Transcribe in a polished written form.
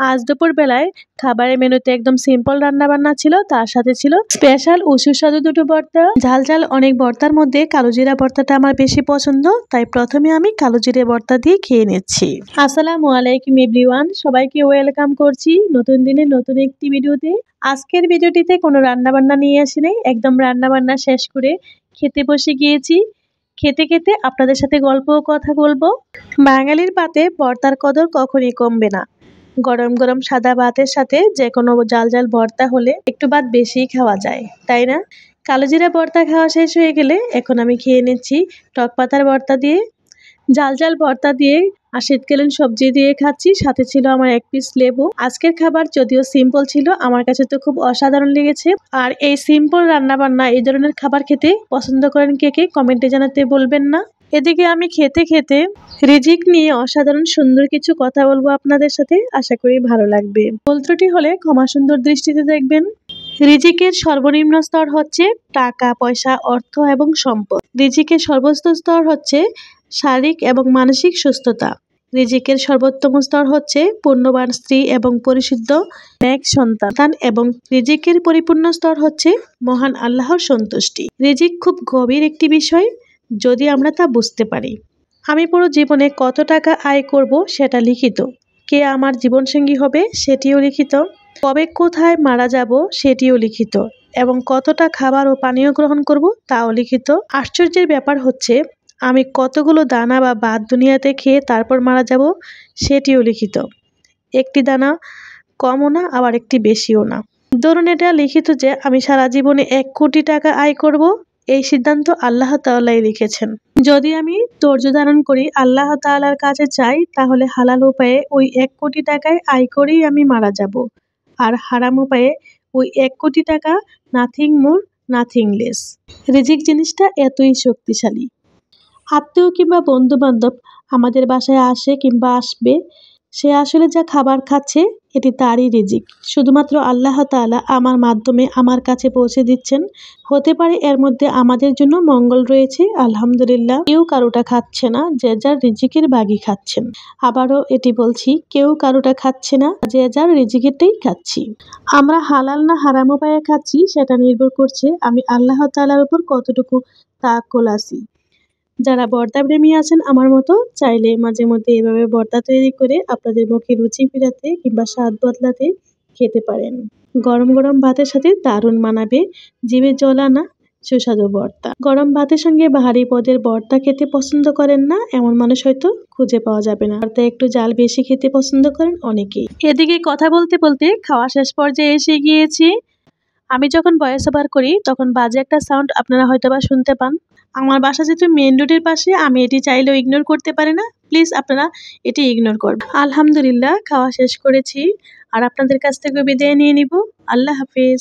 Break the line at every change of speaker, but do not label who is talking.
আজ দুপুর বেলায় খাবারের মেনুতে একদম সিম্পল রান্না বান্না ছিল, তার সাথে ছিল স্পেশাল ও সুস্বাদু দুটো ভর্তা। ঝাল ঝাল অনেক ভর্তার মধ্যে কালো জিরা ভর্তাটা আমার বেশি পছন্দ, তাই প্রথমে আমি কালো জিরা ভর্তা দিয়ে খেয়ে নিচ্ছি। আসসালামু আলাইকুম এভরিওয়ান, সবাইকে ওয়েলকাম করছি নতুন দিনে নতুন একটি ভিডিওতে। আজকের ভিডিওটিতে কোনো রান্না বান্না নিয়ে আসি নাই, একদম রান্না বান্না শেষ করে খেতে বসে গিয়েছি। খেতে খেতে আপনাদের সাথে গল্প ও কথা বলবো। বাঙালির পাতে ভর্তার কদর কখনই কমবে না। গরম গরম সাদা ভাতের সাথে যে কোনো জাল জাল ভর্তা হলে একটু ভাত বেশি খাওয়া যায়, তাই না? কালো জিরা ভর্তা খাওয়া শেষ হয়ে গেলে এখন আমি খেয়ে নিচ্ছি টক পাতার ভর্তা দিয়ে, জাল জাল ভর্তা দিয়ে আর শীতকালীন সবজি দিয়ে খাচ্ছি। সাথে ছিল আমার এক পিস লেবু। আজকের খাবার যদিও সিম্পল ছিল, আমার কাছে তো খুব অসাধারণ লেগেছে। আর এই সিম্পল রান্না বান্না এই ধরনের খাবার খেতে পছন্দ করেন কে কে, কমেন্টে জানাতে বলবেন না। এদিকে আমি খেতে খেতে রিজিক নিয়ে অসাধারণ সুন্দর কিছু কথা বলবো আপনাদের সাথে, আশা করি ভালো লাগবে। ভুল ত্রুটি হলে ক্ষমা সুন্দর দৃষ্টিতে দেখবেন। রিজিকের সর্বনিম্ন স্তর হচ্ছে টাকা পয়সা, অর্থ এবং সম্পদ। রিজিকের সর্বোচ্চ স্তর হচ্ছে শারীরিক এবং মানসিক সুস্থতা। রিজিকের সর্বোত্তম স্তর হচ্ছে পূর্ণবান স্ত্রী এবং পরিশুদ্ধ এক সন্তান, এবং রিজিকের পরিপূর্ণ স্তর হচ্ছে মহান আল্লাহর সন্তুষ্টি। রিজিক খুব গভীর একটি বিষয়, যদি আমরা তা বুঝতে পারি। আমি পুরো জীবনে কত টাকা আয় করব সেটা লিখিত, কে আমার জীবনসঙ্গী হবে সেটিও লিখিত, কবে কোথায় মারা যাব সেটিও লিখিত, এবং কতটা খাবার ও পানীয় গ্রহণ করব তাও লিখিত। আশ্চর্যের ব্যাপার হচ্ছে আমি কতগুলো দানা বা ভাত দুনিয়াতে খেয়ে তারপর মারা যাব সেটিও লিখিত। একটি দানা কমও না, আবার একটি বেশিও না। ধরুন এটা লিখিত যে আমি সারা জীবনে 1 কোটি টাকা আয় করব, এই সিদ্ধান্ত আল্লাহ তাআলাই লিখেছেন। যদি আমি ধৈর্য ধারণ করি, আল্লাহ তাআলার কাছে চাই, তাহলে হালাল উপায়ে ওই 1 কোটি টাকায় আয় করেই আমি মারা যাব। আর হারাম উপায়ে ওই 1 কোটি টাকা নাথিং মোর নাথিং লেস। রিজিক জিনিসটা এতই শক্তিশালী। আত্মীয় কিংবা বন্ধু বান্ধব আমাদের বাসায় আসে কিংবা আসবে, সে আসলে যা খাবার খাচ্ছে এটি তারই রিজিক। শুধুমাত্র আল্লাহ তাআলা আমার মাধ্যমে আমার কাছে পৌঁছে দিচ্ছেন। হতে পারে এর মধ্যে আমাদের জন্য মঙ্গল রয়েছে, আলহামদুলিল্লাহ। কেউ কারোটা খাচ্ছে না, যে যার রিজিকের ভাগই খাচ্ছেন। আবারও এটি বলছি, কেউ কারোটা খাচ্ছে না, যে যার রিজিকেরটাই খাচ্ছি। আমরা হালাল না হারাম উপায়ে খাচ্ছি সেটা নির্ভর করছে আমি আল্লাহ তাআলার উপর কতটুকু তাওয়াক্কুল আছি। যারা ভর্তা প্রেমী আছেন আমার মতো, চাইলে মাঝে মধ্যে এভাবে ভর্তা তৈরি করে আপনাদের মুখে রুচি ফেরাতে কিংবা স্বাদ বদলাতে খেতে পারেন। গরম গরম ভাতের সাথে দারুণ মানাবে জিভে জল আনা সুস্বাদু ভর্তা। গরম ভাতের সঙ্গে ভারী পদের ভর্তা খেতে পছন্দ করেন না এমন মানুষ হয়তো খুঁজে পাওয়া যাবে না। ভর্তা একটু জাল বেশি খেতে পছন্দ করেন অনেকেই। এদিকে কথা বলতে বলতে খাওয়া শেষ পর্যায়ে এসে গিয়েছি। আমি যখন ভয়েস ওভার করি তখন বাজে একটা সাউন্ড আপনারা হয়তোবা শুনতে পান। আমার বাসা যেহেতু মেন রোডের পাশে, আমি এটি চাইলেও ইগনোর করতে পারি না। প্লিজ আপনারা এটি ইগনোর করবেন। আলহামদুলিল্লাহ খাওয়া শেষ করেছি, আর আপনাদের কাছ থেকে বিদায় নিয়ে নিব। আল্লাহ হাফেজ।